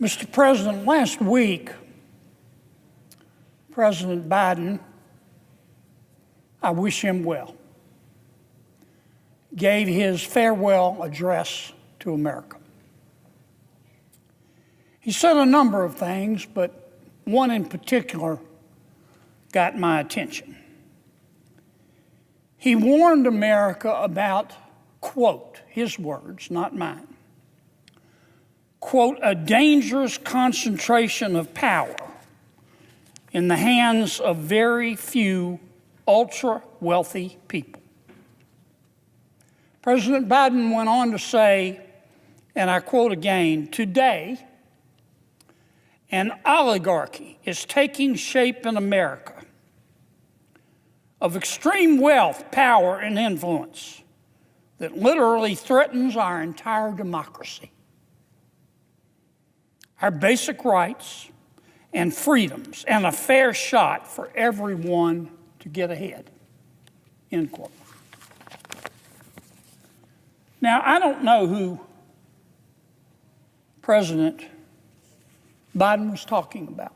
Mr. President, last week, President Biden, I wish him well, gave his farewell address to America. He said a number of things, but one in particular got my attention. He warned America about, quote, his words, not mine, quote, a dangerous concentration of power in the hands of very few ultra-wealthy people. President Biden went on to say, and I quote again, today, an oligarchy is taking shape in America of extreme wealth, power, and influence that literally threatens our entire democracy, our basic rights and freedoms, and a fair shot for everyone to get ahead, end quote. Now, I don't know who President Biden was talking about,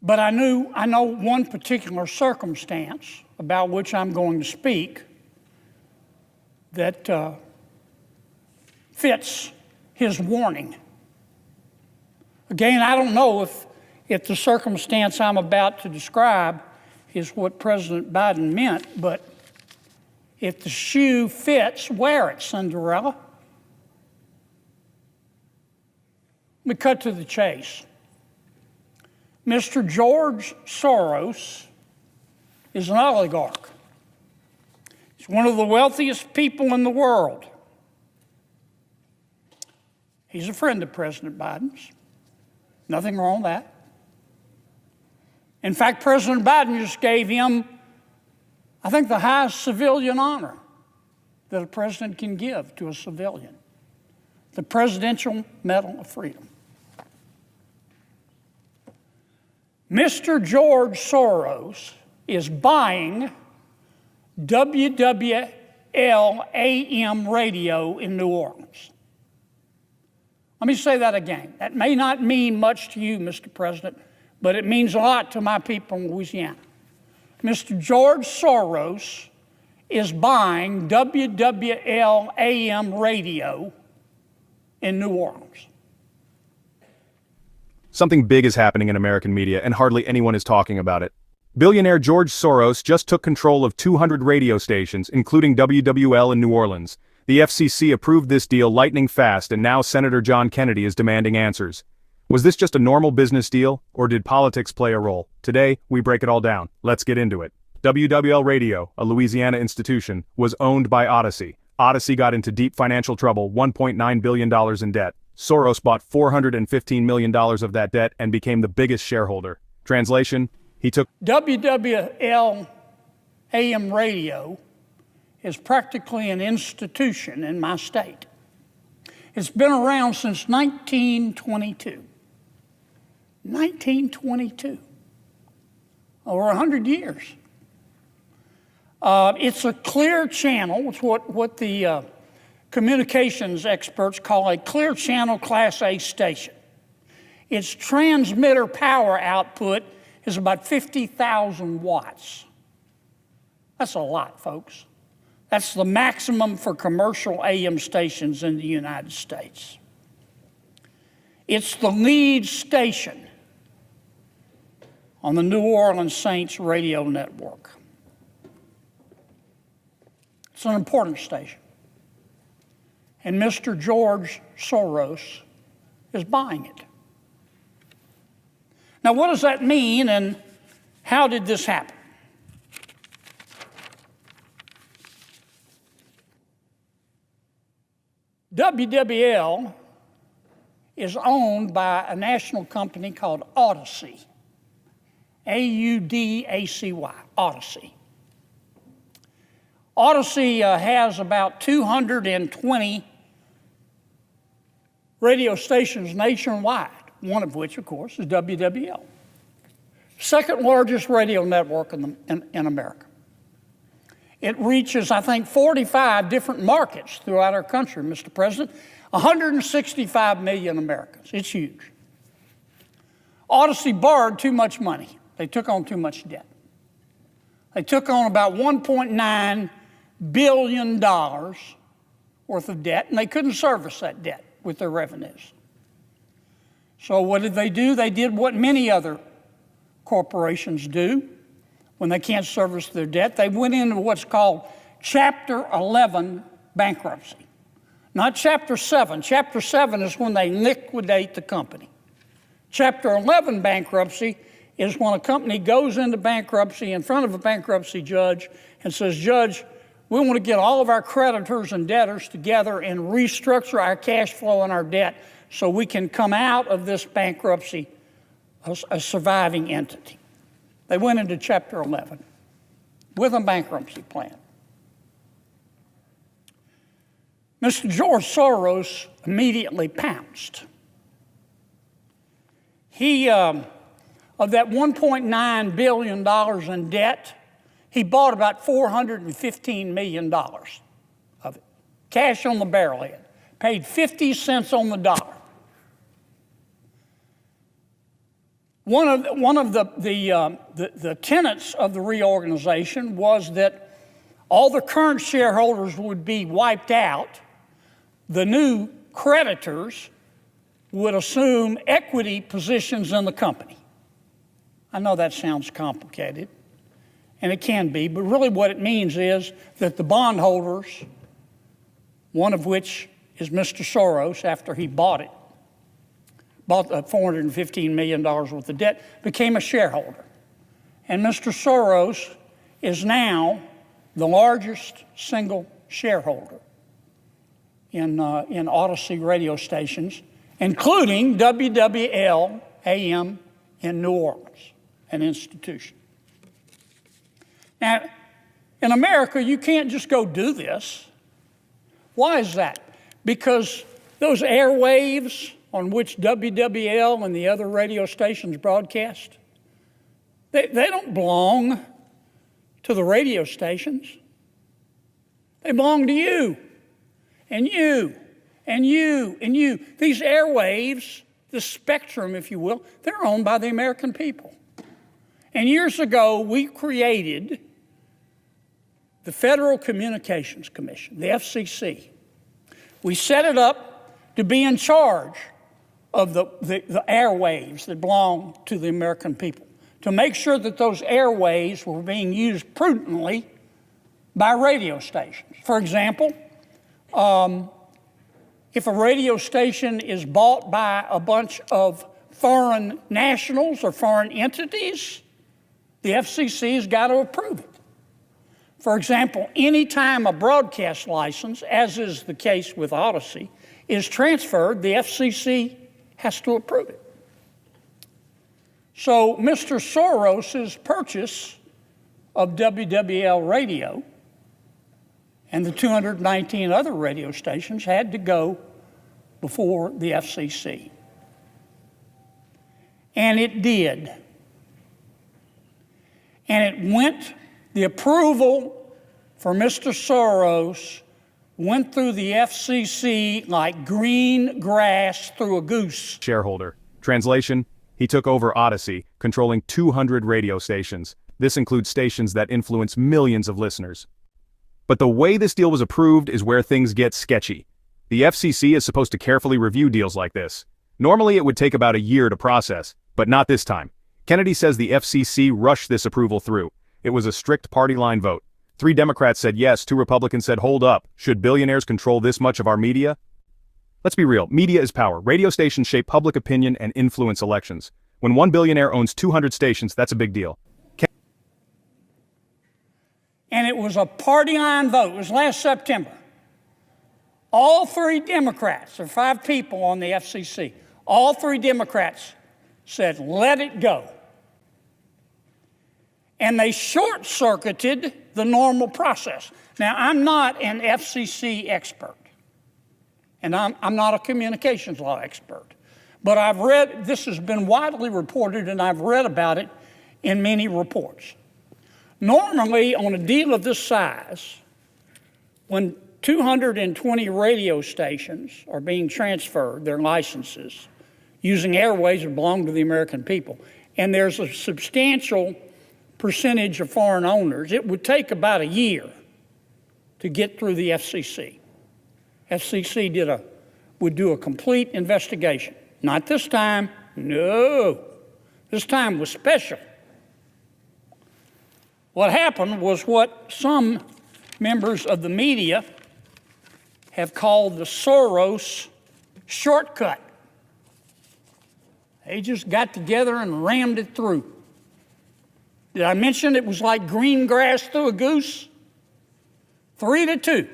but I know one particular circumstance about which I'm going to speak that fits his warning. Again, I don't know if the circumstance I'm about to describe is what President Biden meant, but if the shoe fits, wear it, Cinderella. Let me cut to the chase. Mr. George Soros is an oligarch. He's one of the wealthiest people in the world. He's a friend of President Biden's. Nothing wrong with that. In fact, President Biden just gave him, I think, the highest civilian honor that a president can give to a civilian, the Presidential Medal of Freedom. Mr. George Soros is buying WWL AM radio in New Orleans. Let me say that again. That may not mean much to you, Mr. President, but it means a lot to my people in Louisiana. Mr. George Soros is buying WWL AM radio in New Orleans. Something big is happening in American media, and hardly anyone is talking about it. Billionaire George Soros just took control of 200 radio stations, including WWL in New Orleans. The FCC approved this deal lightning fast, and now Senator John Kennedy is demanding answers. Was this just a normal business deal, or did politics play a role? Today, we break it all down. Let's get into it. WWL Radio, a Louisiana institution, was owned by Odyssey. Odyssey got into deep financial trouble, $1.9 billion in debt. Soros bought $415 million of that debt and became the biggest shareholder. Translation, he took WWL AM radio is practically an institution in my state. It's been around since 1922. 1922. Over 100 years. It's a clear channel. It's what the communications experts call a clear channel Class A station. Its transmitter power output is about 50,000 watts. That's a lot, folks. That's the maximum for commercial AM stations in the United States. It's the lead station on the New Orleans Saints radio network. It's an important station. And Mr. George Soros is buying it. Now, what does that mean, and how did this happen? WWL is owned by a national company called Odyssey. A-U-D-A-C-Y, Odyssey. Odyssey has about 220 radio stations nationwide, one of which, of course, is WWL. Second largest radio network in America. It reaches, I think, 45 different markets throughout our country, Mr. President. 165 million Americans. It's huge. Odyssey borrowed too much money. They took on too much debt. They took on about $1.9 billion worth of debt, and they couldn't service that debt with their revenues. So what did they do? They did what many other corporations do when they can't service their debt. They went into what's called Chapter 11 bankruptcy. Not Chapter 7. Chapter 7 is when they liquidate the company. Chapter 11 bankruptcy is when a company goes into bankruptcy in front of a bankruptcy judge and says, Judge, we want to get all of our creditors and debtors together and restructure our cash flow and our debt so we can come out of this bankruptcy a surviving entity. They went into Chapter 11 with a bankruptcy plan. Mr. George Soros immediately pounced. He, of that $1.9 billion in debt, he bought about $415 million of it. Cash on the barrelhead. Paid 50 cents on the dollar. One of the tenets of the reorganization was that all the current shareholders would be wiped out. The new creditors would assume equity positions in the company. I know that sounds complicated, and it can be, but really what it means is that the bondholders, one of which is Mr. Soros after he bought $415 million worth of debt, became a shareholder. And Mr. Soros is now the largest single shareholder in Odyssey radio stations, including WWL AM in New Orleans, an institution. Now, in America, you can't just go do this. Why is that? Because those airwaves on which WWL and the other radio stations broadcast, they don't belong to the radio stations. They belong to you, and you, and you, and you. These airwaves, the spectrum, if you will, they're owned by the American people. And years ago, we created the Federal Communications Commission, the FCC. We set it up to be in charge of the airwaves that belong to the American people, to make sure that those airwaves were being used prudently by radio stations. For example, if a radio station is bought by a bunch of foreign nationals or foreign entities, the FCC has got to approve it. For example, anytime a broadcast license, as is the case with Odyssey, is transferred, the FCC has to approve it. So Mr. Soros's purchase of WWL Radio and the 219 other radio stations had to go before the FCC. And it did. And it went, the approval for Mr. Soros went through the FCC like green grass through a goose. Shareholder. Translation, he took over Odyssey, controlling 200 radio stations. This includes stations that influence millions of listeners. But the way this deal was approved is where things get sketchy. The FCC is supposed to carefully review deals like this. Normally it would take about a year to process, but not this time. Kennedy says the FCC rushed this approval through. It was a strict party line vote. 3 Democrats said yes, 2 Republicans said hold up. Should billionaires control this much of our media? Let's be real, media is power. Radio stations shape public opinion and influence elections. When one billionaire owns 200 stations, that's a big deal. And it was a party line vote. It was last September. All 3 Democrats, there are 5 people on the FCC, all 3 Democrats said, let it go. And they short-circuited the normal process. Now, I'm not an FCC expert, and I'm not a communications law expert, but I've read, this has been widely reported, and I've read about it in many reports. Normally, on a deal of this size, when 220 radio stations are being transferred, their licenses, using airways that belong to the American people, and there's a substantial percentage of foreign owners, it would take about a year to get through the FCC. FCC would do a complete investigation. Not this time, no. This time was special. What happened was what some members of the media have called the Soros shortcut. They just got together and rammed it through. Did I mention it was like green grass through a goose? 3-2.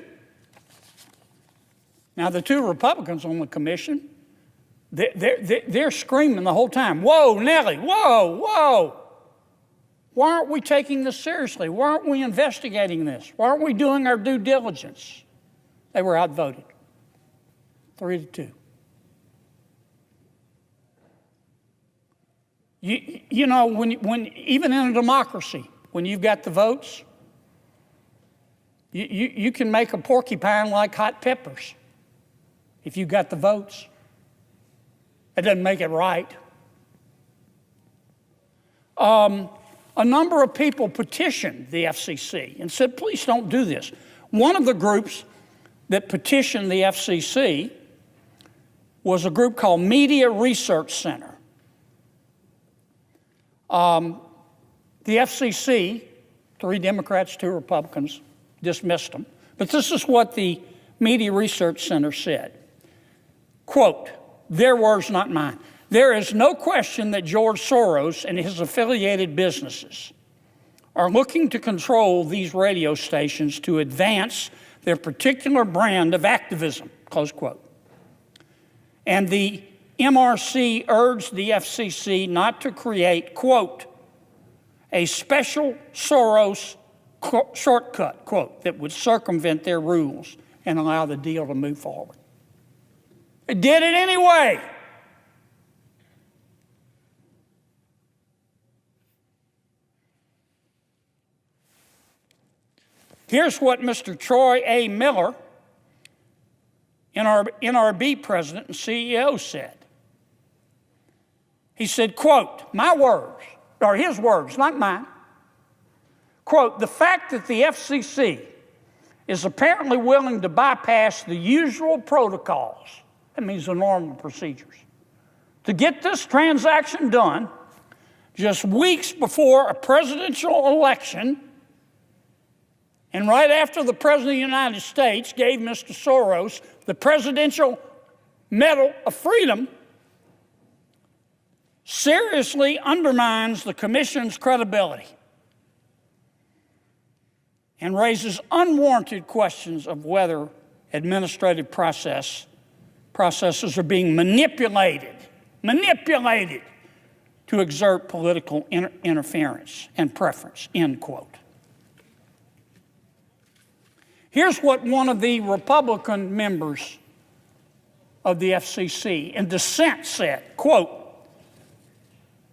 Now, the two Republicans on the commission, they're screaming the whole time, whoa, Nellie, whoa, whoa. Why aren't we taking this seriously? Why aren't we investigating this? Why aren't we doing our due diligence? They were outvoted, 3-2. You know, when even in a democracy, when you've got the votes, you can make a porcupine like hot peppers if you've got the votes. It doesn't make it right. A number of people petitioned the FCC and said, please don't do this. One of the groups that petitioned the FCC was a group called Media Research Center. The FCC, 3 Democrats, 2 Republicans, dismissed them. But this is what the Media Research Center said. Quote, their words, not mine. There is no question that George Soros and his affiliated businesses are looking to control these radio stations to advance their particular brand of activism, close quote. And the MRC urged the FCC not to create, quote, a special Soros shortcut, quote, that would circumvent their rules and allow the deal to move forward. It did it anyway. Here's what Mr. Troy A. Miller, NRB president and CEO, said. He said, quote, my words, or his words, not mine, quote, the fact that the FCC is apparently willing to bypass the usual protocols, that means the normal procedures, to get this transaction done just weeks before a presidential election and right after the President of the United States gave Mr. Soros the Presidential Medal of Freedom, seriously undermines the Commission's credibility and raises unwarranted questions of whether administrative processes are being manipulated to exert political interference and preference, end quote. Here's what one of the Republican members of the FCC in dissent said, quote,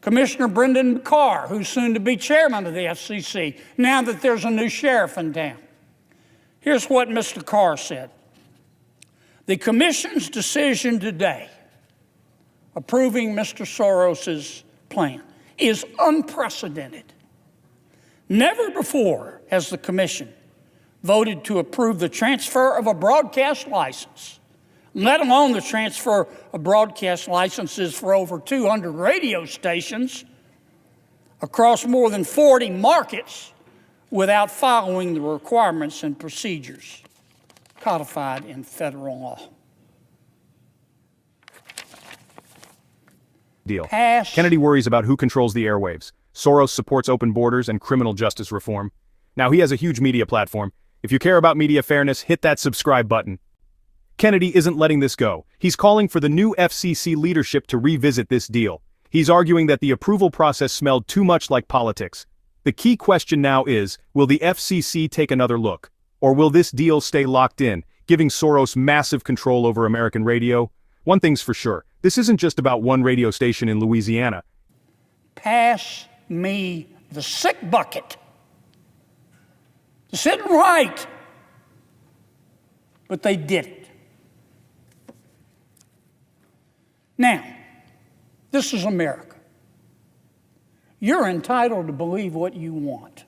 Commissioner Brendan Carr, who's soon to be chairman of the FCC, now that there's a new sheriff in town. Here's what Mr. Carr said. The Commission's decision today, approving Mr. Soros's plan, is unprecedented. Never before has the Commission voted to approve the transfer of a broadcast license, let alone the transfer of broadcast licenses for over 200 radio stations across more than 40 markets without following the requirements and procedures codified in federal law. Deal. Kennedy worries about who controls the airwaves. Soros supports open borders and criminal justice reform. Now, he has a huge media platform. If you care about media fairness, hit that subscribe button. Kennedy isn't letting this go. He's calling for the new FCC leadership to revisit this deal. He's arguing that the approval process smelled too much like politics. The key question now is, will the FCC take another look? Or will this deal stay locked in, giving Soros massive control over American radio? One thing's for sure, this isn't just about one radio station in Louisiana. Pass me the sick bucket. This isn't right. But they did it. Now, this is America. You're entitled to believe what you want.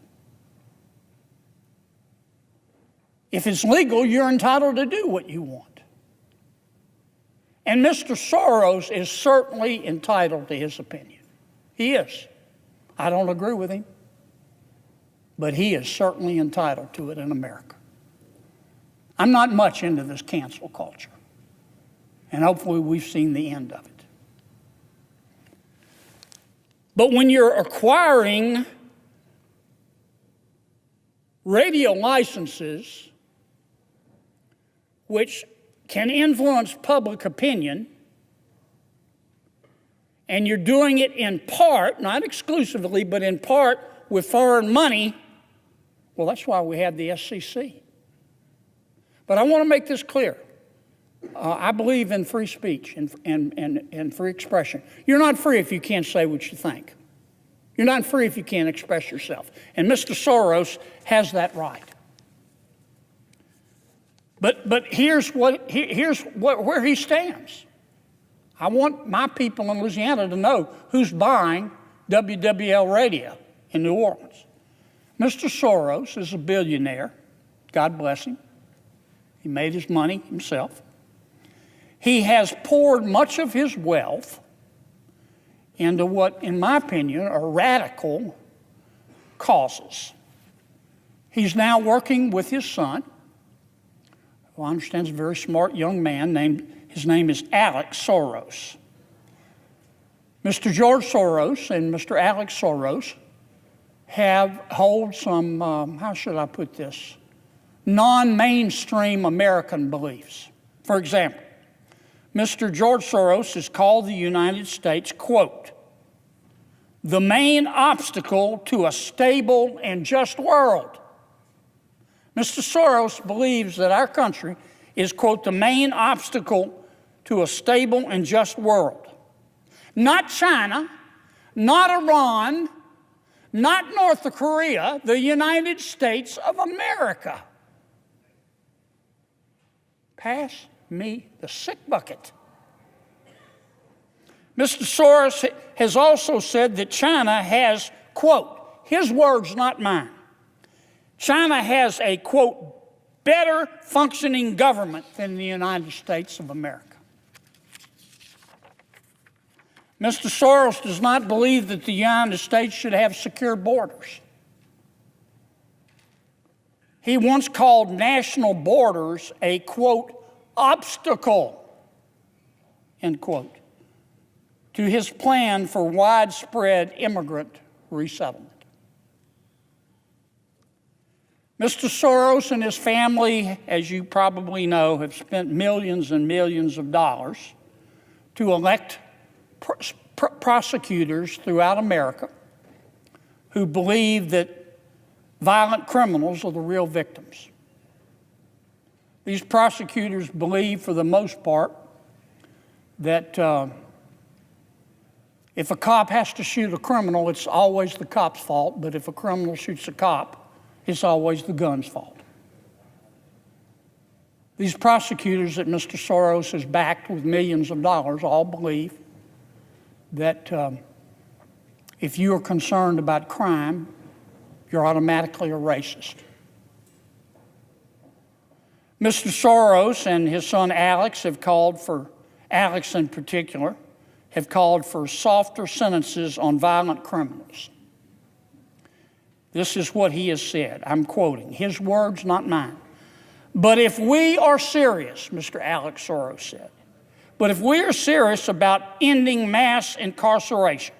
If it's legal, you're entitled to do what you want. And Mr. Soros is certainly entitled to his opinion. He is. I don't agree with him, but he is certainly entitled to it in America. I'm not much into this cancel culture, and hopefully we've seen the end of it. But when you're acquiring radio licenses which can influence public opinion, and you're doing it in part, not exclusively, but in part with foreign money, well, that's why we have the SEC. But I want to make this clear. I believe in free speech and free expression. You're not free if you can't say what you think. You're not free if you can't express yourself. And Mr. Soros has that right. But here's where he stands. I want my people in Louisiana to know who's buying WWL Radio in New Orleans. Mr. Soros is a billionaire. God bless him. He made his money himself. He has poured much of his wealth into what, in my opinion, are radical causes. He's now working with his son, who I understand is a very smart young man. His name is Alex Soros. Mr. George Soros and Mr. Alex Soros hold some, how should I put this, non-mainstream American beliefs. For example, Mr. George Soros has called the United States, quote, the main obstacle to a stable and just world. Mr. Soros believes that our country is, quote, the main obstacle to a stable and just world. Not China, not Iran, not North Korea, the United States of America. Pass me the sick bucket. Mr. Soros has also said that China has, quote, his words, not mine, China has a, quote, better functioning government than the United States of America. Mr. Soros does not believe that the United States should have secure borders. He once called national borders a, quote, obstacle, end quote, to his plan for widespread immigrant resettlement. Mr. Soros and his family, as you probably know, have spent millions and millions of dollars to elect prosecutors throughout America who believe that violent criminals are the real victims. These prosecutors believe, for the most part, that if a cop has to shoot a criminal, it's always the cop's fault, but if a criminal shoots a cop, it's always the gun's fault. These prosecutors that Mr. Soros has backed with millions of dollars all believe that if you are concerned about crime, you're automatically a racist. Mr. Soros and his son Alex have called for, Alex in particular, have called for softer sentences on violent criminals. This is what he has said. I'm quoting his words, not mine. But if we are serious, Mr. Alex Soros said, but if we are serious about ending mass incarceration,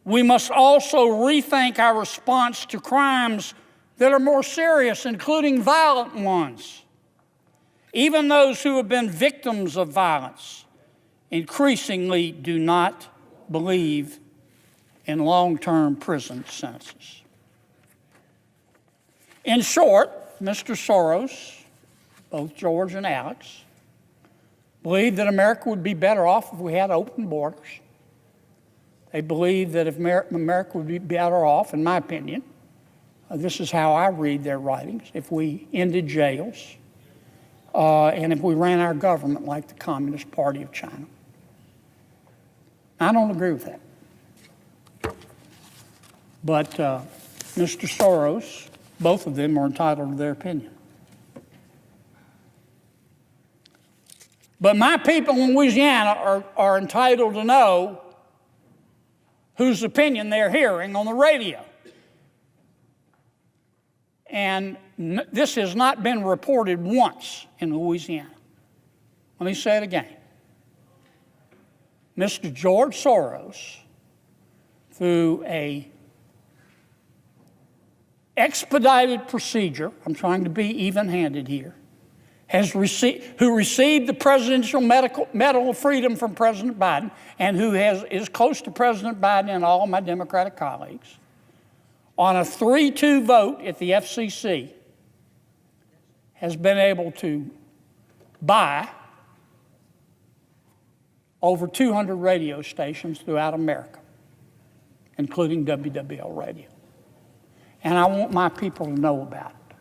we must also rethink our response to crimes that are more serious, including violent ones. Even those who have been victims of violence increasingly do not believe in long-term prison sentences. In short, Mr. Soros, both George and Alex, believe that America would be better off if we had open borders. They believe that if America would be better off, in my opinion, This is how I read their writings. If we ended jails, and if we ran our government like the Communist Party of China. I don't agree with that. But Mr. Soros, both of them are entitled to their opinion. But my people in Louisiana are entitled to know whose opinion they're hearing on the radio. And this has not been reported once in Louisiana. Let me say it again. Mr. George Soros, through a expedited procedure, I'm trying to be even-handed here, who received the Presidential Medal of Freedom from President Biden, and who is close to President Biden and all of my Democratic colleagues, on a 3-2 vote at the FCC, has been able to buy over 200 radio stations throughout America, including WWL Radio. And I want my people to know about it.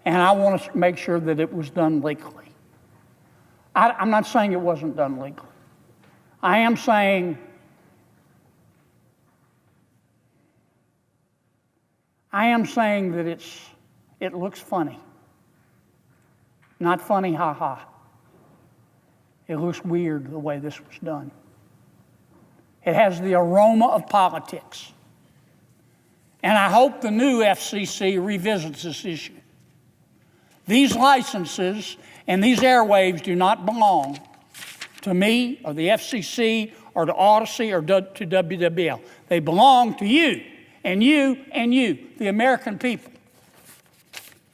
And I want to make sure that it was done legally. I'm not saying it wasn't done legally. I am saying that it looks funny. Not funny, ha-ha. It looks weird the way this was done. It has the aroma of politics. And I hope the new FCC revisits this issue. These licenses and these airwaves do not belong to me or the FCC or to Odyssey or to WWL. They belong to you and you and you, the American people.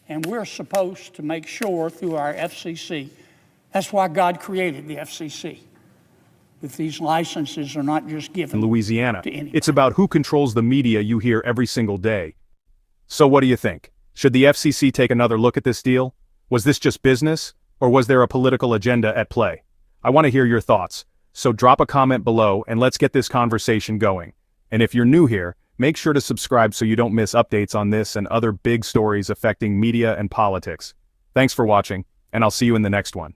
And we're supposed to make sure through our FCC, that's why God created the FCC, that these licenses are not just given in Louisiana. to anyone. It's about who controls the media you hear every single day. So what do you think? Should the FCC take another look at this deal? Was this just business, or was there a political agenda at play? I want to hear your thoughts, so drop a comment below and let's get this conversation going. And if you're new here, make sure to subscribe so you don't miss updates on this and other big stories affecting media and politics. Thanks for watching, and I'll see you in the next one.